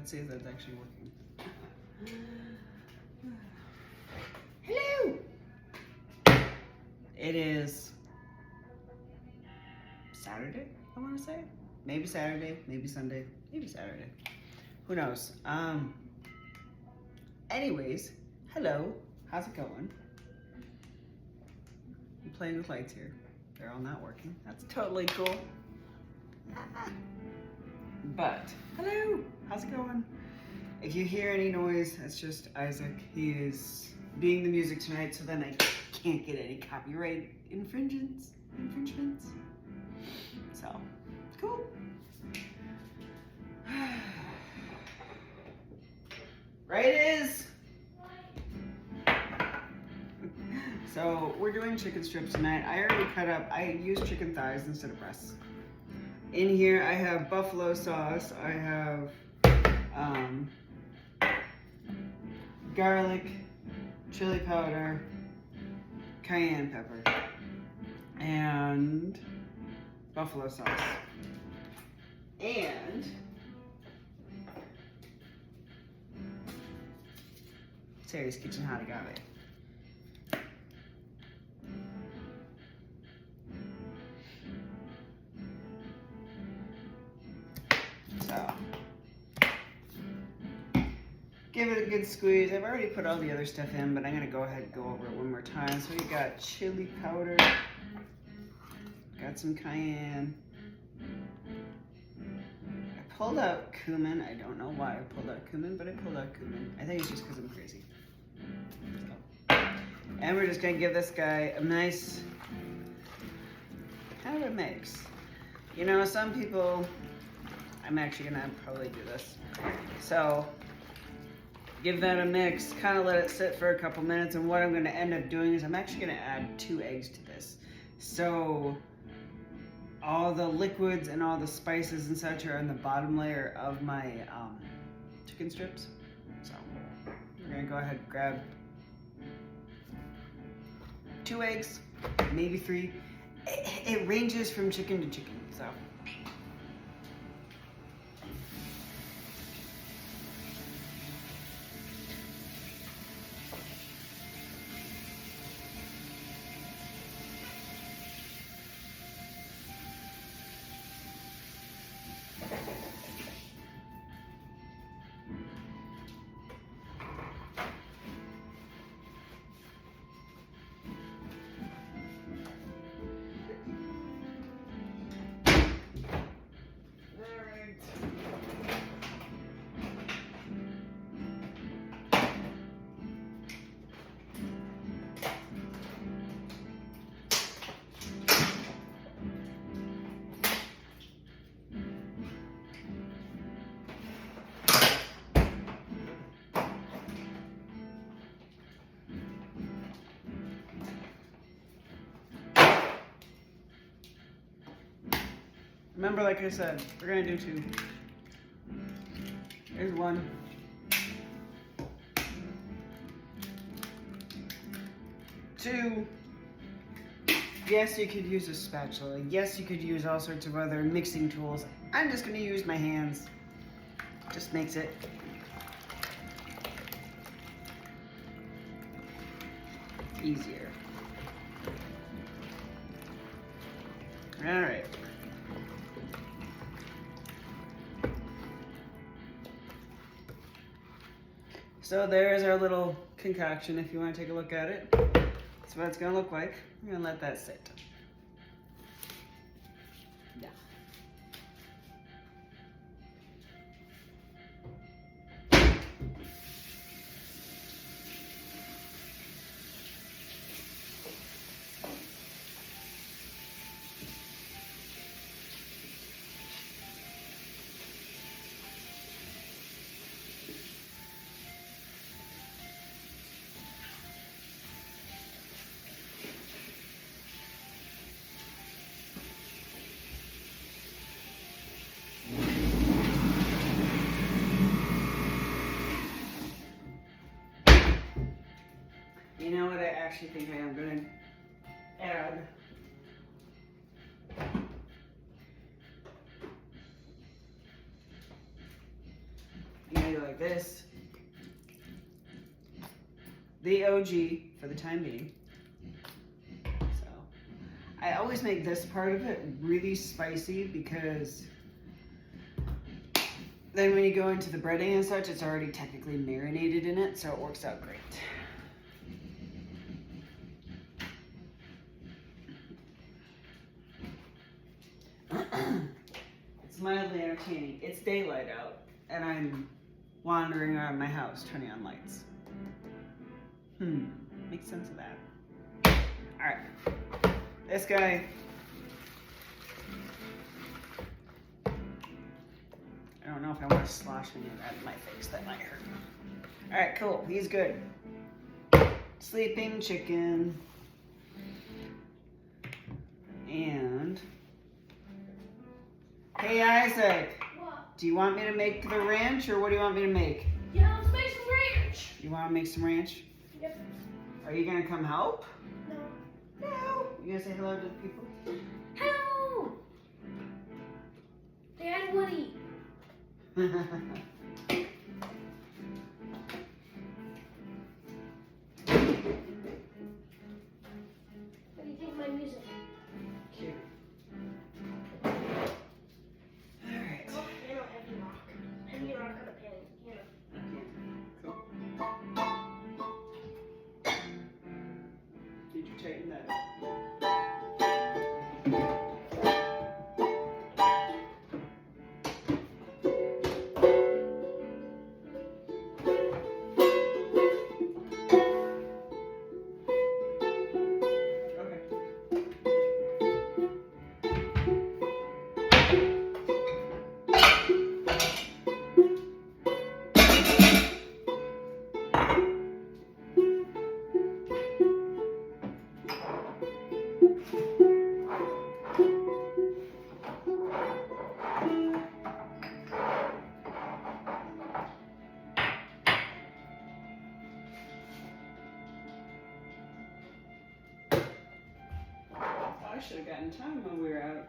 Let's see if that's actually working. Hello! It is Saturday, I want to say. Maybe Saturday, maybe Sunday, maybe Saturday. Who knows? Anyways, hello. How's it going? I'm playing with lights here. They're all not working. That's totally cool. But, hello. How's it going? If you hear any noise, that's just Isaac. He is being the music tonight, so then I can't get any copyright infringements. So, cool. Right, it is. So we're doing chicken strips tonight. I already cut up, I used chicken thighs instead of breasts. In here I have buffalo sauce, I have garlic, chili powder, cayenne pepper, and buffalo sauce. And Terry's Kitchen Hot Agave. So, give it a good squeeze. I've already put all the other stuff in, but I'm gonna go ahead and go over it one more time. So we got chili powder, got some cayenne. I pulled out cumin. I don't know why I pulled out cumin, but I pulled out cumin. I think it's just because I'm crazy. So. And we're just gonna give this guy a nice kind of a mix. You know, some people, I'm actually gonna probably do this. So, give that a mix, kind of let it sit for a couple minutes, and what I'm gonna end up doing is I'm actually gonna add 2 eggs to this. So, all the liquids and all the spices and such are in the bottom layer of my chicken strips. So, we're gonna go ahead and grab 2 eggs, maybe 3. It ranges from chicken to chicken, so. Remember, like I said, we're gonna do 2. Here's 1. 2. Yes, you could use a spatula. Yes, you could use all sorts of other mixing tools. I'm just gonna use my hands. Just makes it easier. All right. So there's our little concoction if you want to take a look at it. That's what it's going to look like. I'm going to let that sit. Yeah. You know what I actually think I am going to add? You know, like this. The OG for the time being. So, I always make this part of it really spicy because then when you go into the breading and such, it's already technically marinated in it, so it works out great. It's mildly entertaining. It's daylight out, and I'm wandering around my house turning on lights. Make sense of that. Alright. This guy. I don't know if I want to slosh any of that in my face. That might hurt. Alright, cool. He's good. Sleeping chicken. And... Hey, Isaac. What? Do you want me to make the ranch, or what do you want me to make? Yeah, let's make some ranch. You want to make some ranch? Yep. Are you going to come help? No. No. You going to say hello to the people? Hello. Dad, Woody. What do you think of my music? Cute. Alright. Oh, piano, heavy rock. Heavy rock on a piano. Cool. Did you tighten that up? I should have gotten time when we were out.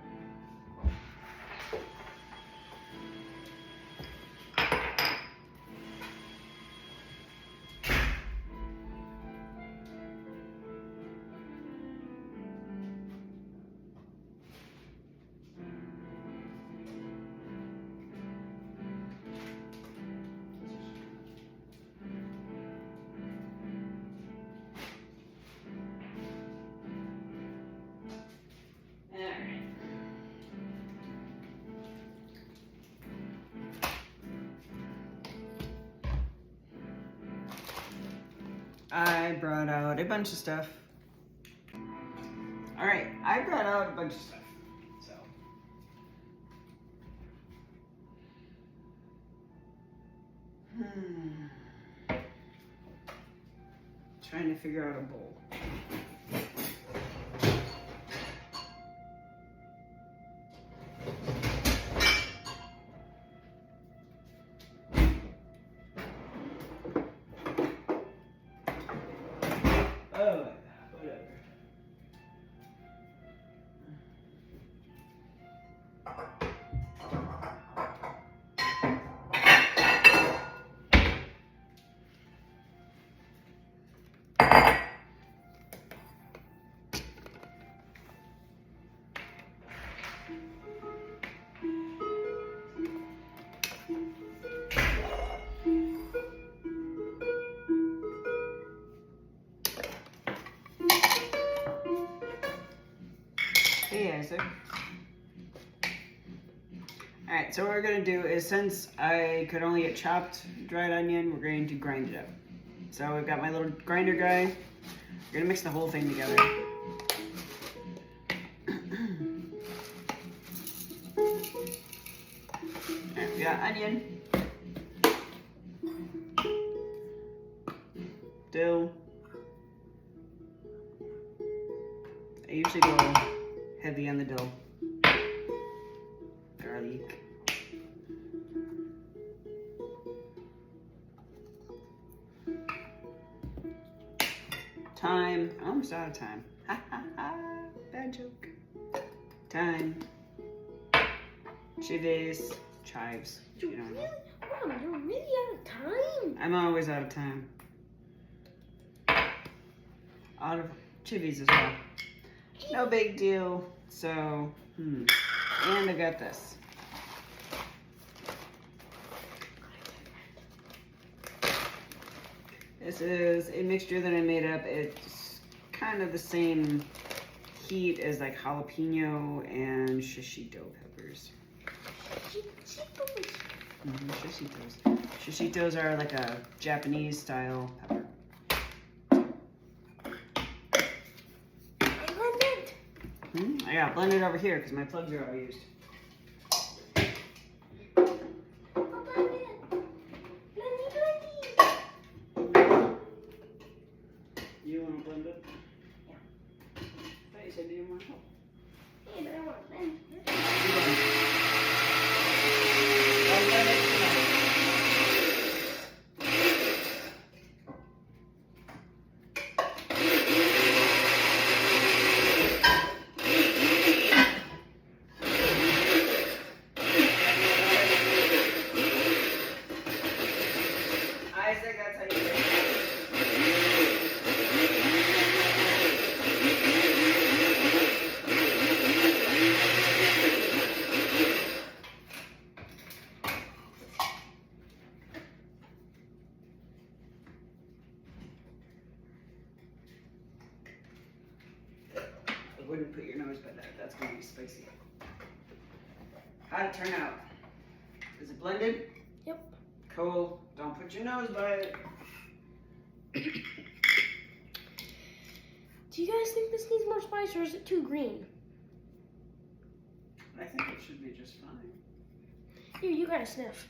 I brought out a bunch of stuff. Alright, I brought out a bunch of stuff. So. Trying to figure out a bowl. Oh, whatever. Hey, Isaac. Alright, so what we're going to do is, since I could only get chopped dried onion, we're going to grind it up. So we've got my little grinder guy. We're going to mix the whole thing together. Alright, we got onion, dill. I usually go heavy on the dill. Garlic. Thyme. I'm almost out of time. Ha ha ha. Bad joke. Thyme. Chives. chives. You're You know. really, Mom, you're really out of time. I'm always out of time. Out of chivies as well. No big deal. So, and I got this. This is a mixture that I made up. It's kind of the same heat as like jalapeno and shishito peppers. Shishitos. Shishitos are like a Japanese style pepper. I gotta blend it over here because my plugs are all used. You want to blend it? Yeah. I thought you said you didn't want to help. Yeah, but I want to blend. Isaac, that's how you do it. I wouldn't put your nose by that. That's going to be spicy. How'd it turn out? Is it blended? Yep. Cool. Don't put your nose by it. Do you guys think this needs more spice or is it too green? I think it should be just fine. Here, you gotta sniff.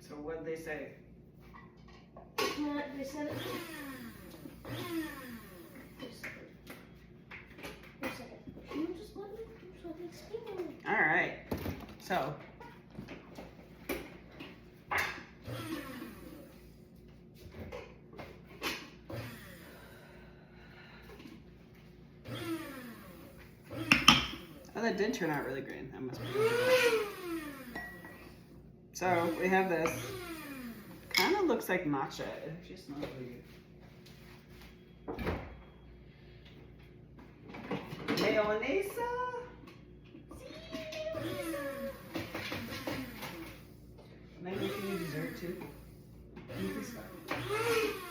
So what'd they say? Yeah, they said it. Wait a second. Can you just let me so I can speak? All right. So. Oh, that did turn out really green. That must be really good. So we have this. Kind of looks like matcha. It actually smells really good. Mayonnaise. Maybe we can do dessert too. Can you please stop?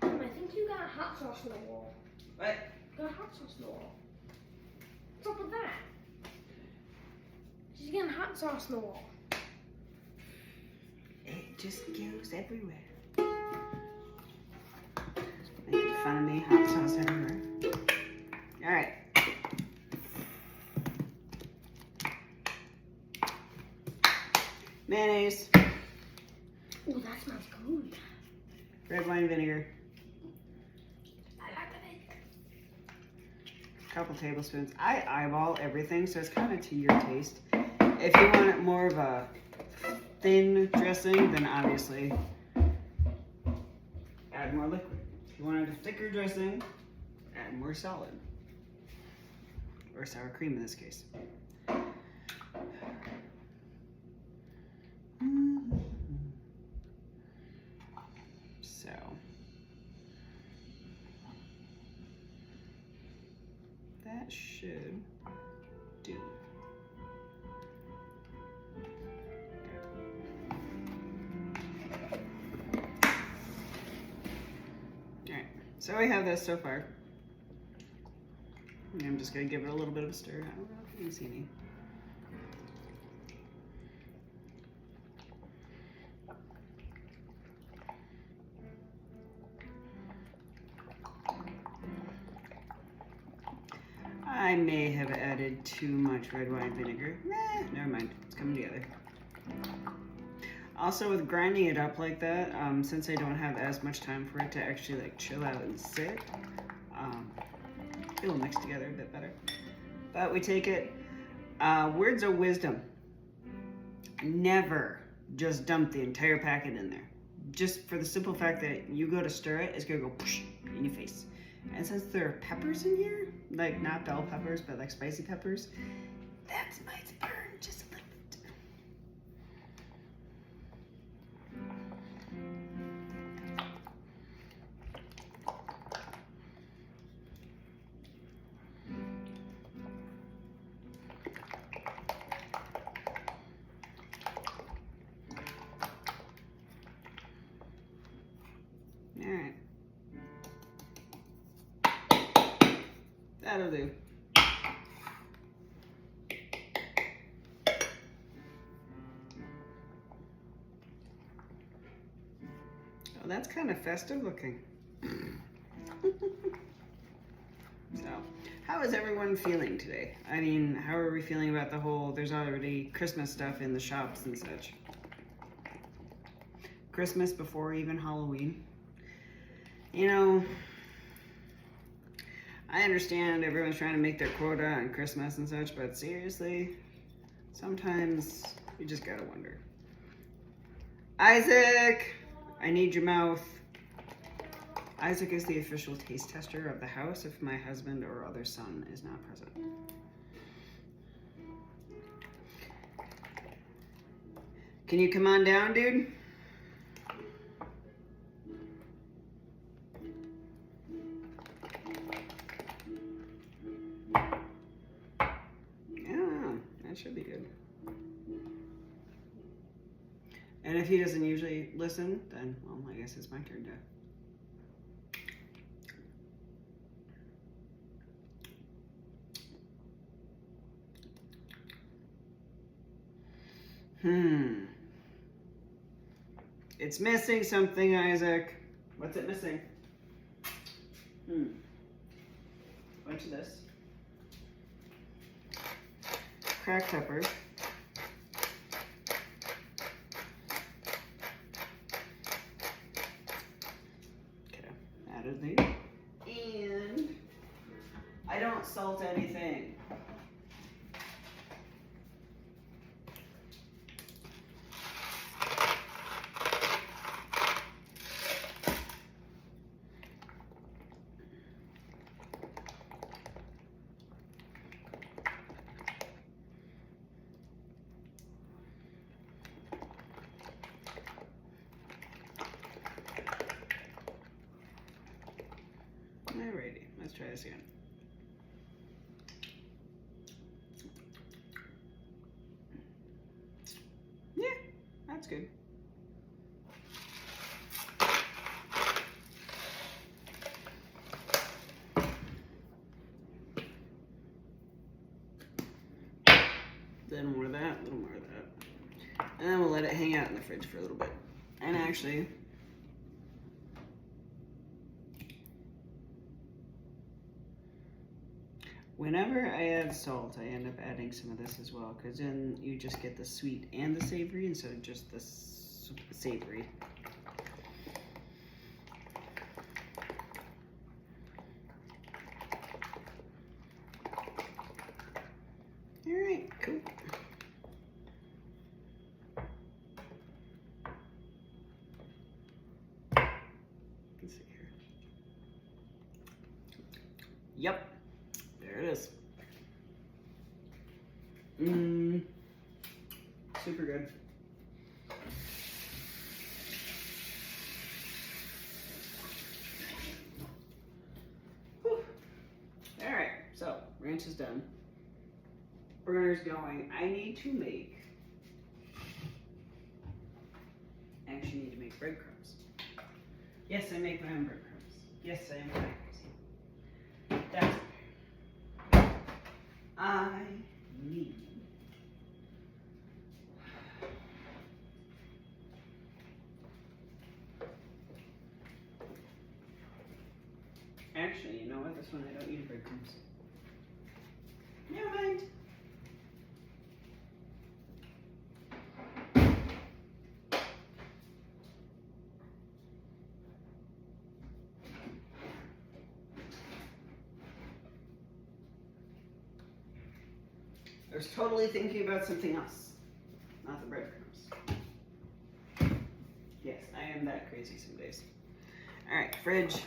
I think you got hot sauce on the wall. What? Got hot sauce on the wall. What's up with that? She's getting hot sauce on the wall. It just goes everywhere. Making fun of me, hot sauce everywhere. All right. Mayonnaise, Oh, that smells good. red wine vinegar, I like it. a couple tablespoons. I eyeball everything, so it's kind of to your taste. If you want it more of a thin dressing, then obviously add more liquid. If you want a thicker dressing, add more solid. Or sour cream in this case. So. That should do. Alright, so we have this so far. And I'm just gonna give it a little bit of a stir. I don't know if you can see me. I may have added too much red wine vinegar. Nah, never mind. It's coming together. Also, with grinding it up like that, since I don't have as much time for it to actually like chill out and sit, it'll mix together a bit better. But we take it. Words of wisdom. Never just dump the entire packet in there. Just for the simple fact that you go to stir it, it's gonna go poosh in your face. And since there are peppers in here, like not bell peppers, but like spicy peppers, that might burn just a little bit. All right. That'll do. Oh, that's kind of festive looking. So, how is everyone feeling today? I mean, how are we feeling about the whole, there's already Christmas stuff in the shops and such. Christmas before even Halloween. You know, I understand everyone's trying to make their quota on Christmas and such, but seriously, sometimes you just gotta wonder. Isaac, I need your mouth. Isaac is the official taste tester of the house if my husband or other son is not present. Can you come on down, dude? Should be good. And if he doesn't usually listen, then, well, I guess it's my turn to. It's missing something, Isaac. What's it missing? Bunch of this. Cracked pepper. Okay, added these. And I don't salt anything. Alrighty, let's try this again. Yeah, that's good. Then more of that, a little more of that. And then we'll let it hang out in the fridge for a little bit. And actually, whenever I add salt, I end up adding some of this as well, because then you just get the sweet and the savory instead of just the savory. All right, cool. Let's see here. Yep. There it is. Super good. Whew. All right, so ranch is done. Burner's going. I need to make, actually need to make breadcrumbs. Yes, I make my own breadcrumbs. Yes, I am crazy. That's okay. I need actually, you know what? This one I don't need breadcrumbs. Never mind. I was totally thinking about something else, not the breadcrumbs. Yes, I am that crazy some days. All right, fridge.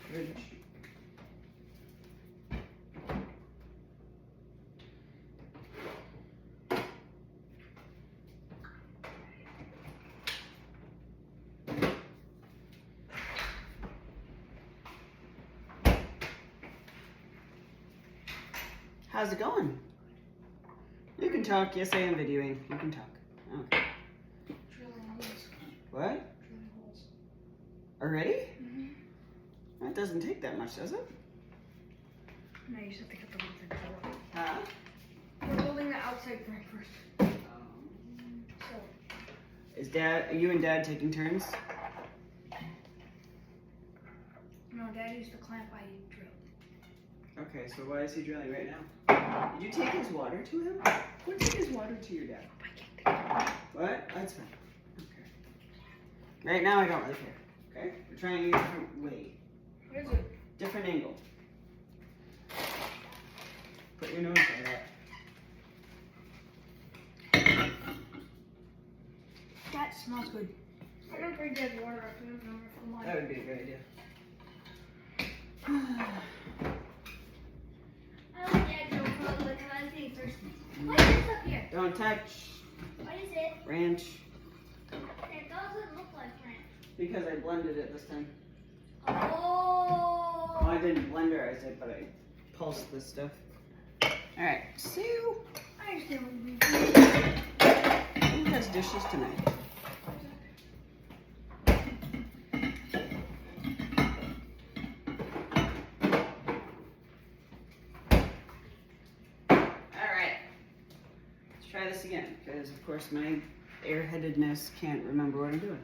Fridge. How's it going? You can talk. Yes, I am videoing. You can talk. Okay. Drilling holes. What? Drilling holes. Already? Mm-hmm. That doesn't take that much, does it? No, you just have to get the ones in the Huh? We're building the outside frame first. So, Are you and Dad taking turns? no, Dad used the clamp I drilled. Okay, so why is he drilling right now? Did you take his water to him? Who took his water to your dad? I can't think of it. What? That's fine. Okay. Right now, I don't really care. Okay? We're trying a different way. What is it? Different angle. Put your nose like that. That smells good. I'm gonna bring Dad's water up and over for mine. That would be a good idea. I like Dad's water because I'm getting thirsty. What is this up here? Don't touch. What is it? Ranch. It doesn't look like ranch. Because I blended it this time. Oh. Well, I didn't blenderize it, but I pulsed this stuff. Alright, Sue. I understand what you mean. Who has dishes tonight? Alright. Let's try this again, because of course my airheadedness can't remember what I'm doing.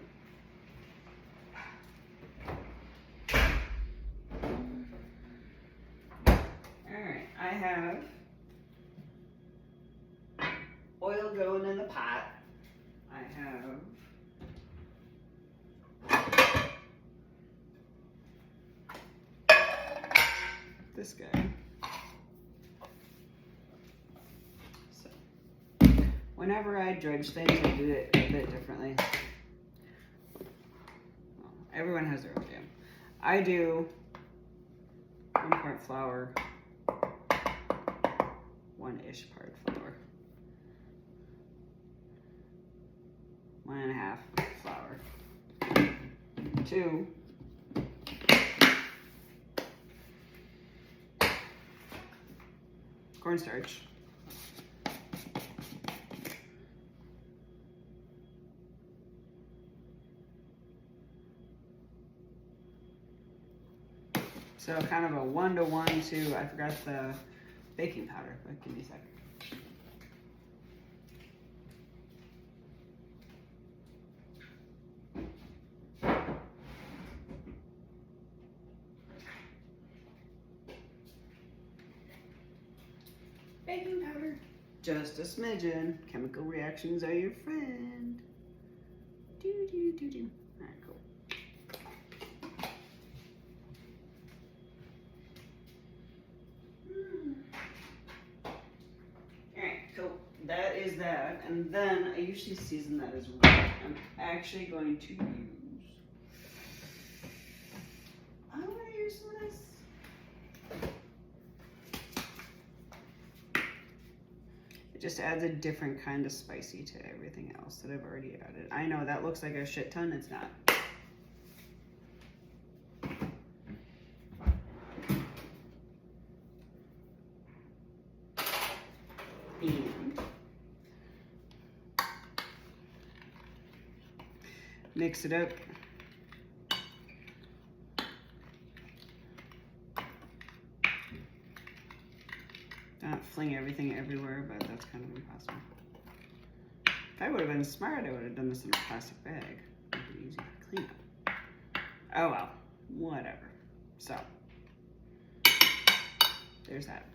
Alright, I have oil going in the pot. I have this guy. So, whenever I dredge things, I do it a bit differently. Well, everyone has their own jam. I do 1 part flour, 1-ish part flour. 1.5 flour. 2 cornstarch. So kind of a 1-to-1 to, I forgot the baking powder, but give me a second. Baking powder. Just a smidgen. Chemical reactions are your friend. Do do do do. Alright, cool. Alright, cool. That is that. And then I usually season that as well. I'm actually going to use. I'm going to use some of this. It just adds a different kind of spicy to everything else that I've already added. I know that looks like a shit ton, it's not. And mix it up. Not fling everything everywhere, but that's kind of impossible. If I would have been smart, I would have done this in a plastic bag. Make it easy to clean up. Oh well, whatever. So, there's that.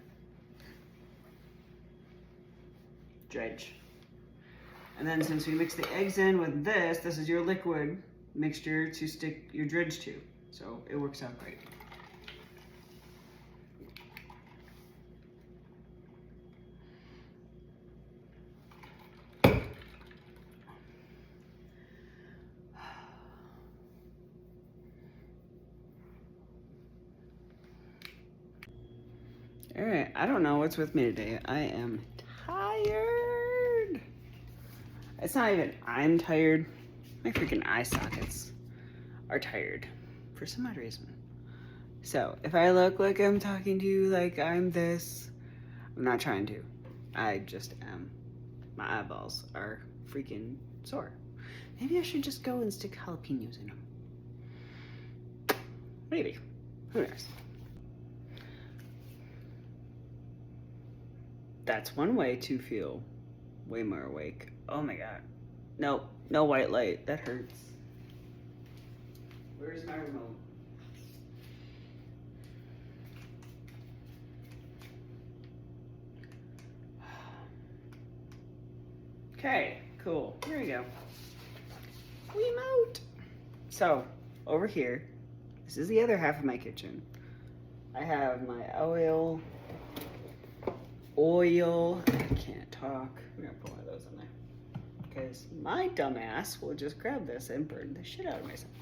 Dredge. And then since we mix the eggs in with this, this is your liquid mixture to stick your dredge to. So it works out great. All right, I don't know what's with me today. I am tired. It's not even I'm tired. My freaking eye sockets are tired for some odd reason. So if I look like I'm talking to you like I'm this, I'm not trying to. I just am. My eyeballs are freaking sore. Maybe I should just go and stick jalapenos in them. Maybe. Who knows? That's one way to feel way more awake. Oh my god. Nope. No white light. That hurts. Where's my remote? Okay, cool. Here we go. Remote. So, over here, this is the other half of my kitchen. I have my oil. I can't talk. I'm gonna put one of those in there. Because my dumbass will just grab this and burn the shit out of myself.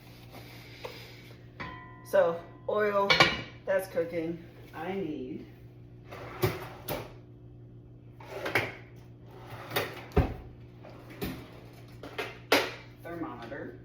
So, oil, that's cooking. I need thermometer.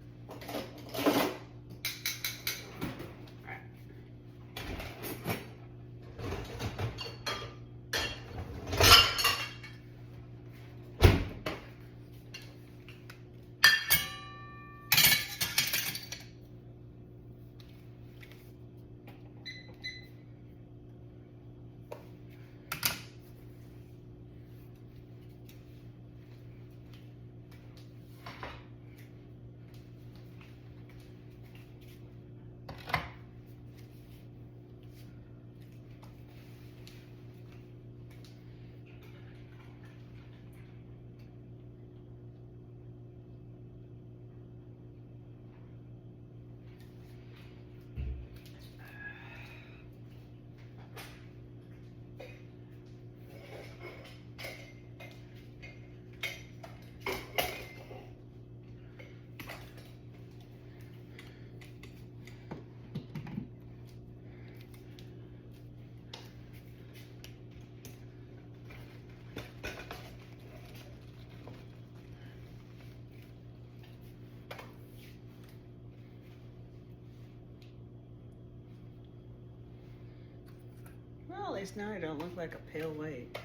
Well, at least now I don't look like a pale white.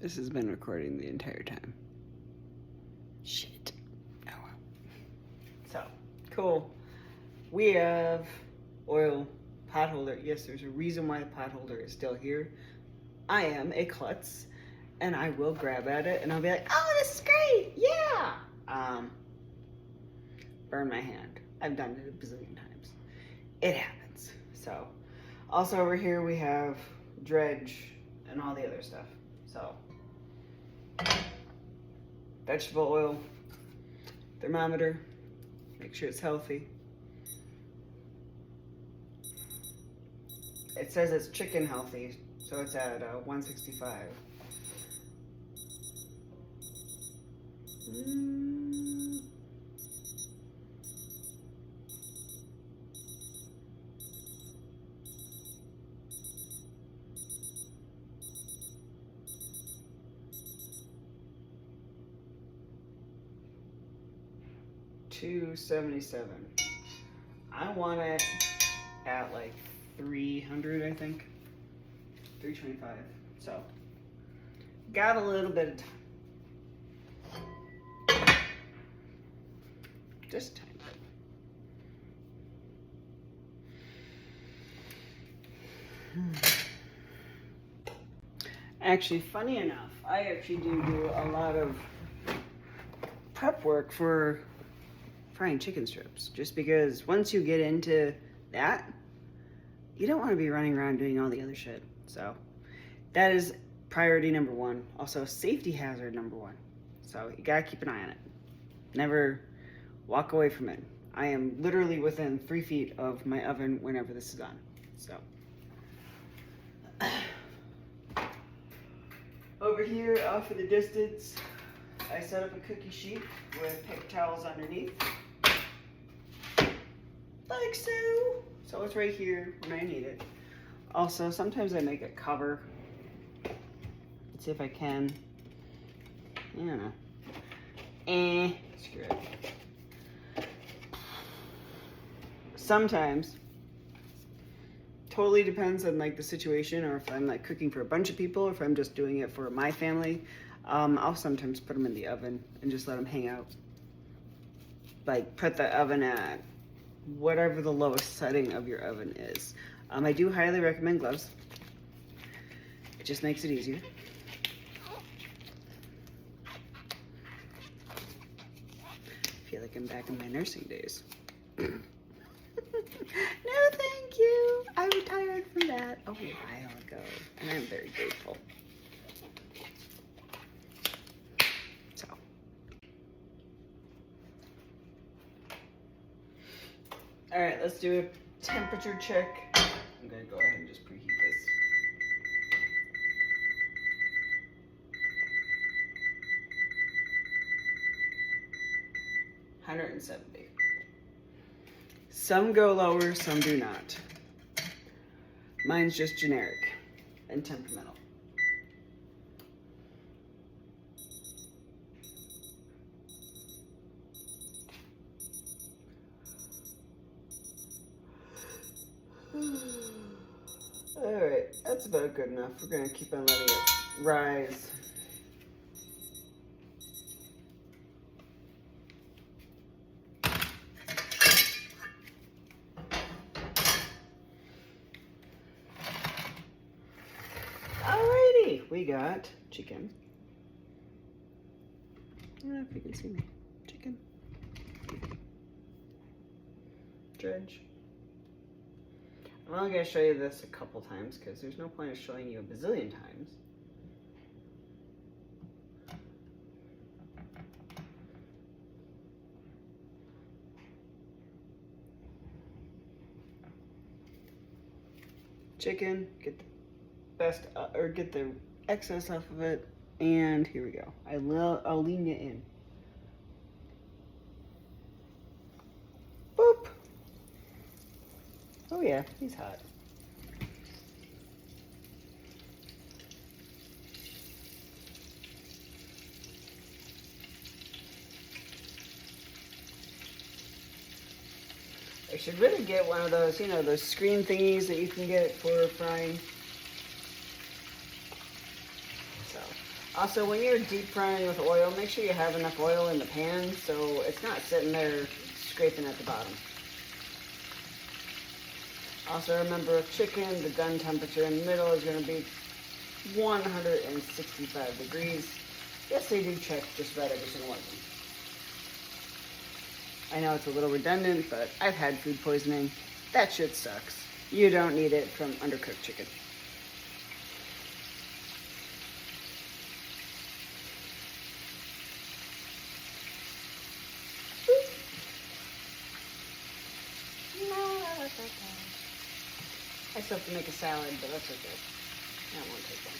This has been recording the entire time. Shit. Oh well. So, cool. We have oil pot holder. Yes, there's a reason why the pot holder is still here. I am a klutz, and I will grab at it, and I'll be like, oh, this is great, yeah! Burn my hand. I've done it a bazillion times. It happens. So, also over here we have dredge and all the other stuff. So, vegetable oil, thermometer, make sure it's healthy. It says it's chicken healthy, so it's at 165. Mm. $277. I want it at like 300, I think. 325. So, got a little bit of time. Just a tiny bit. Actually, funny enough, I actually do a lot of prep work for frying chicken strips. Just because once you get into that, you don't want to be running around doing all the other shit. So that is priority number one. Also, safety hazard number one. So you gotta keep an eye on it. Never walk away from it. I am literally within 3 feet of my oven whenever this is on. So Over here, off in the distance, I set up a cookie sheet with paper towels underneath. Like so. So it's right here when I need it. Also, sometimes I make a cover. Let's see if I can. I don't know. Screw it. Sometimes, totally depends on like the situation, or if I'm like cooking for a bunch of people, or if I'm just doing it for my family. I'll sometimes put them in the oven and just let them hang out. Like put the oven at whatever the lowest setting of your oven is. I do highly recommend gloves. It just makes it easier. I feel like I'm back in my nursing days. No, thank you. I retired from that a while ago, and I'm very grateful. So. All right, let's do a temperature check. I'm gonna go ahead and just preheat this. $170. Some go lower, some do not. Mine's just generic and temperamental. Alright, that's about good enough. We're gonna keep on letting it rise. Alrighty, we got chicken. I don't know if you can see me. Chicken. Dredge. I'm only going to show you this a couple times because there's no point of showing you a bazillion times. Chicken, get the best, or get the excess off of it, and here we go. I'll lean it in. Boop. Oh yeah, he's hot. I should really get one of those, you know, those screen thingies that you can get for frying. So, also when you're deep frying with oil, make sure you have enough oil in the pan so it's not sitting there scraping at the bottom. Also remember with chicken, the gun temperature in the middle is going to be 165 degrees. Yes, they do check just about every single one of them. I know it's a little redundant, but I've had food poisoning. That shit sucks. You don't need it from undercooked chicken. I still have to make a salad, but that's okay. That won't take long.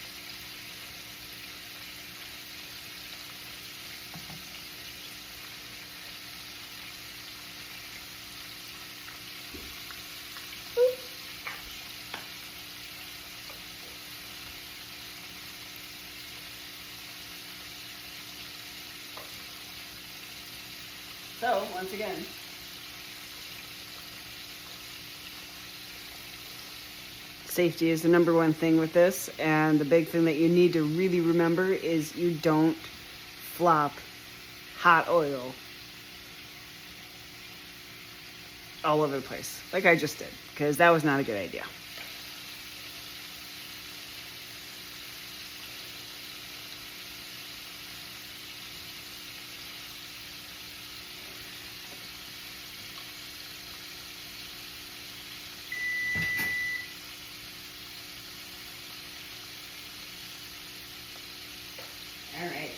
So, once again, safety is the number one thing with this, and the big thing that you need to really remember is you don't flop hot oil all over the place, like I just did, because that was not a good idea. Alright.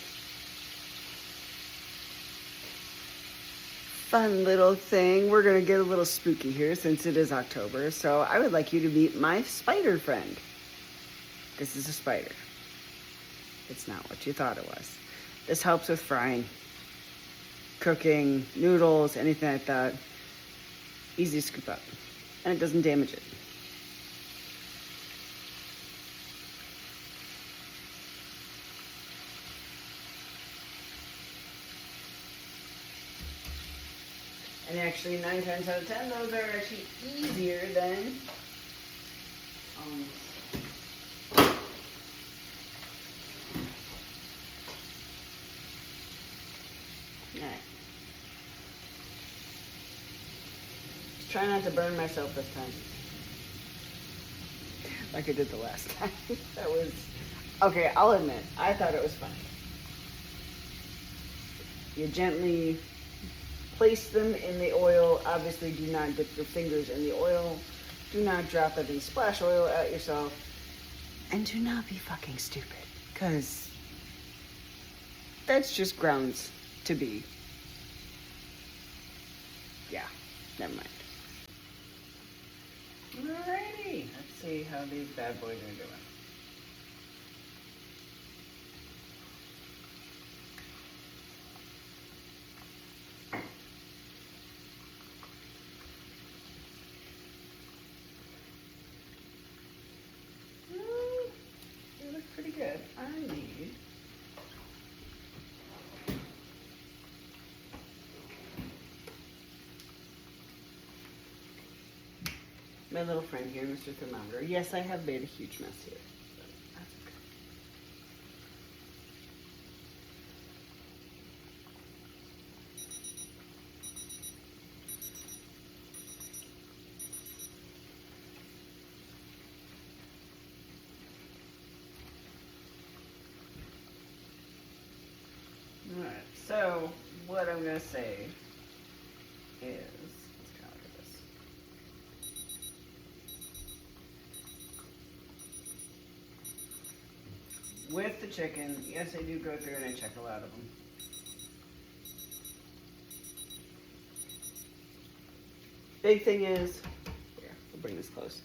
Fun little thing. We're going to get a little spooky here since it is October. So I would like you to meet my spider friend. This is a spider. it's not what you thought it was. This helps with frying, cooking, noodles, anything like that. Easy to scoop up, and it doesn't damage it. And actually, 9 times out of 10, those are actually easier than Alright. Just try not to burn myself this time. Like I did the last time. That was... Okay, I'll admit, I thought it was funny. You gently place them in the oil. Obviously, do not dip your fingers in the oil. Do not drop any splash oil at yourself. And do not be fucking stupid. Because that's just grounds to be. Yeah, never mind. Alrighty, let's see how these bad boys are doing. They look pretty good. I need my little friend here, Mr. Thermometer. Yes, I have made a huge mess here. But that's okay. Alright, so what I'm going to say is, let's kind of look at this. With the chicken, yes, I do go through and I check a lot of them. Big thing is, here, we'll bring this close.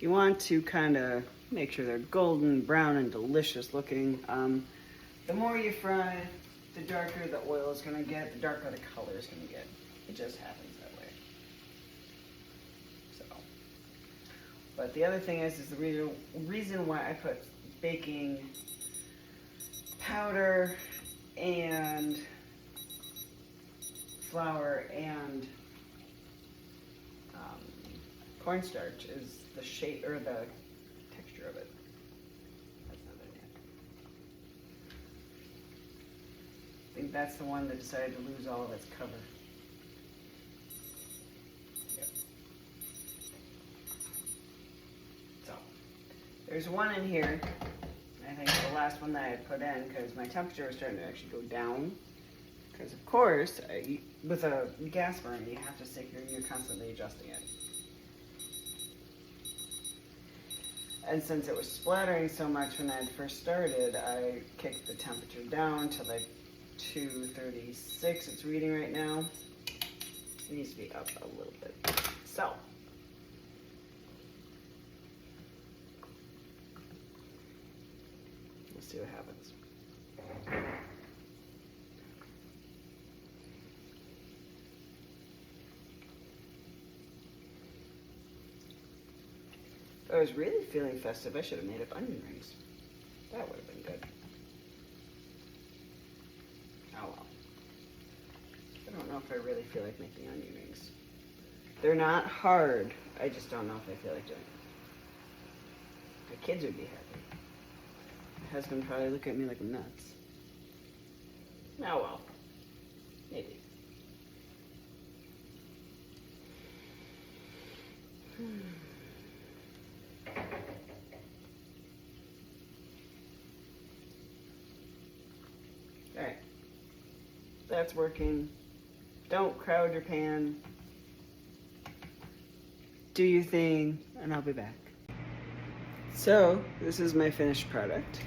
You want to kind of make sure they're golden, brown, and delicious looking. The more you fry, the darker the oil is going to get, the darker the color is going to get. It just happens that way. So, but the other thing is the reason why I put baking powder and flour and cornstarch is the shape or the texture of it. That's not it yet. I think that's the one that decided to lose all of its cover. Yep. So, there's one in here. I think the last one that I had put in because my temperature was starting to actually go down. Because of course, with a gas burner, you have to stick you're constantly adjusting it. And since it was splattering so much when I had first started, I kicked the temperature down to like 236 it's reading right now. It needs to be up a little bit. So, we'll see what happens. If I was really feeling festive, I should have made up onion rings. That would have been good. Oh well. I don't know if I really feel like making onion rings. They're not hard. I just don't know if I feel like doing it. My kids would be happy. My husband would probably look at me like I'm nuts. Oh well. Maybe. Alright, that's working. Don't crowd your pan. Do your thing, and I'll be back. So, this is my finished product.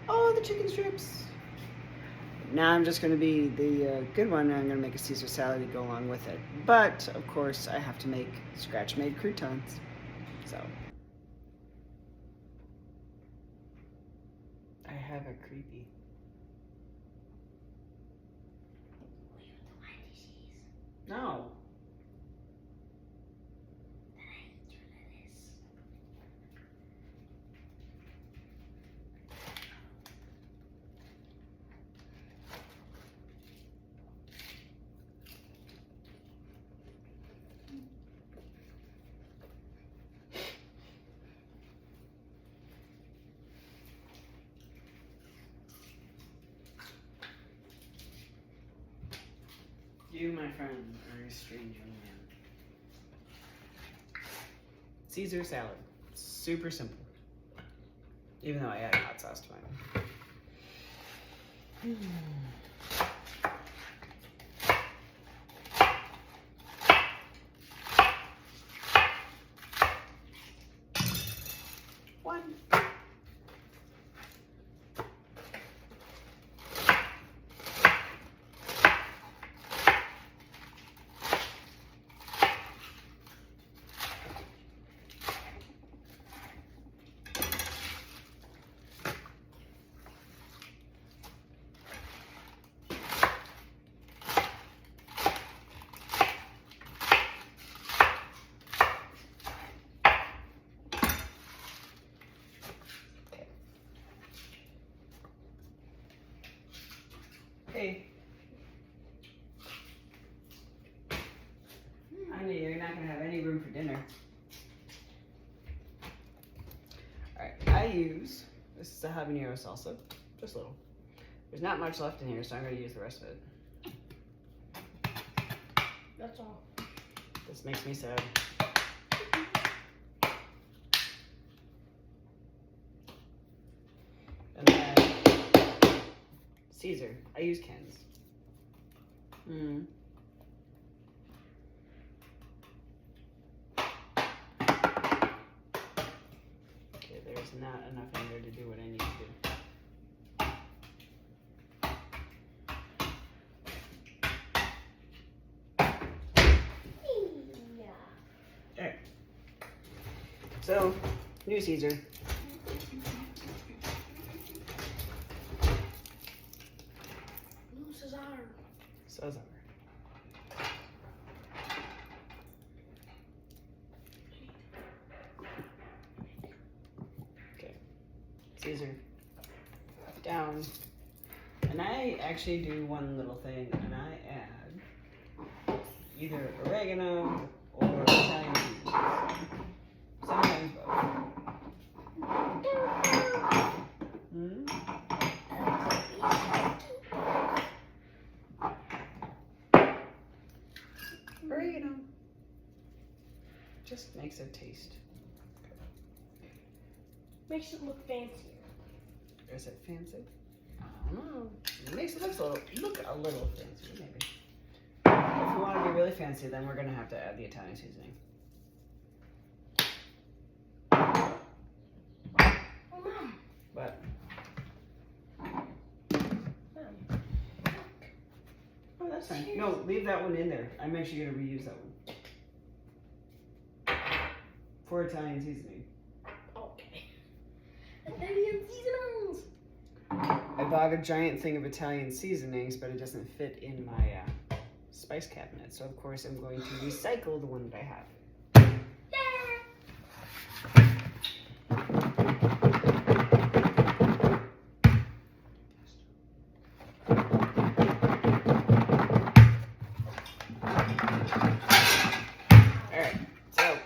Oh, the chicken strips. Now I'm just going to be the good one, and I'm going to make a Caesar salad to go along with it. But, of course, I have to make scratch-made croutons. So, kind of creepy. No. You, my friend, are a strange young man. Caesar salad. Super simple. Even though I add hot sauce to mine. One. Hey. Honey, you're not gonna have any room for dinner. Alright, I use, this is a habanero salsa, just a little. There's not much left in here, so I'm gonna use the rest of it. That's all. This makes me sad. And then Caesar. I use cans. Okay, there's not enough in there to do what I need to do. Alright. So, new Caesar. Cesar. Okay. Caesar. Down. And I actually do one little thing, and I add either oregano or Italian seasonings. Sometimes both. Oregano. Just makes it taste. Makes it look fancier. Is it fancy? I don't know. It makes it look a little fancy, maybe. If we want to be really fancy, then we're gonna have to add the Italian seasoning. Oh, Mom. But Mom. oh, that's fine. No, leave that one in there. I'm actually gonna reuse that one for Italian seasoning. Okay. Italian seasonings. I bought a giant thing of Italian seasonings, but it doesn't fit in my spice cabinet. So of course I'm going to recycle the one that I have. Alright, so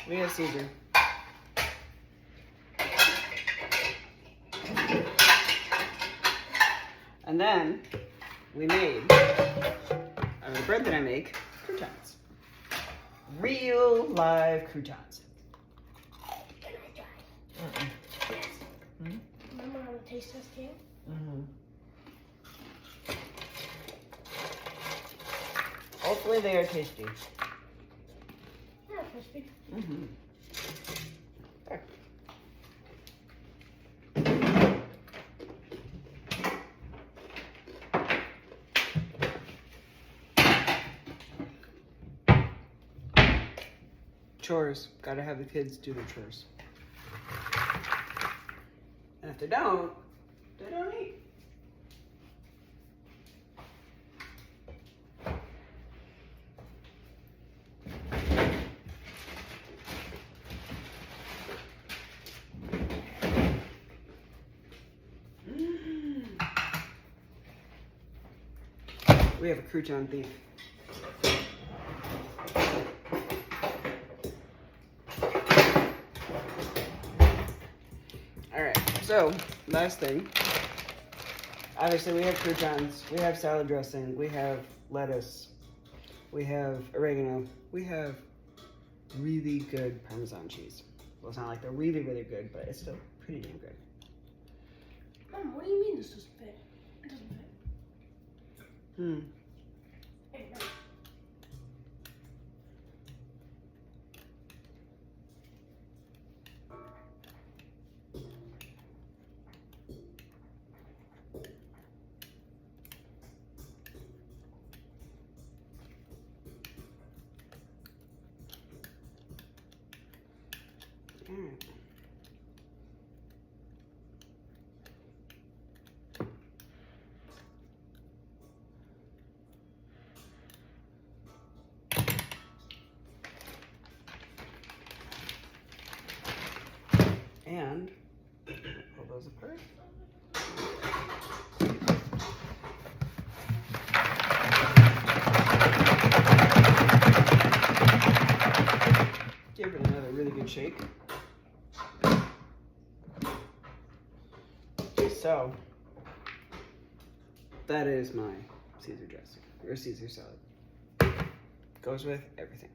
we have Caesar. And then we made, on the bread that I make, croutons. Real live croutons. Can I try? Remember how to taste test game? Hopefully they are tasty. Yeah, crispy. There. Chores. Gotta have the kids do their chores. And if they don't eat. We have a crouton thief. Alright, so last thing. Obviously we have croutons, we have salad dressing, we have lettuce, we have oregano, we have really good Parmesan cheese. Well, it's not like they're really, really good, but it's still pretty damn good. Mom, what do you mean this doesn't fit? It doesn't fit. Hey, no. Alright. And pull those apart. Give it another really good shake. So that is my Caesar dressing or Caesar salad. Goes with everything.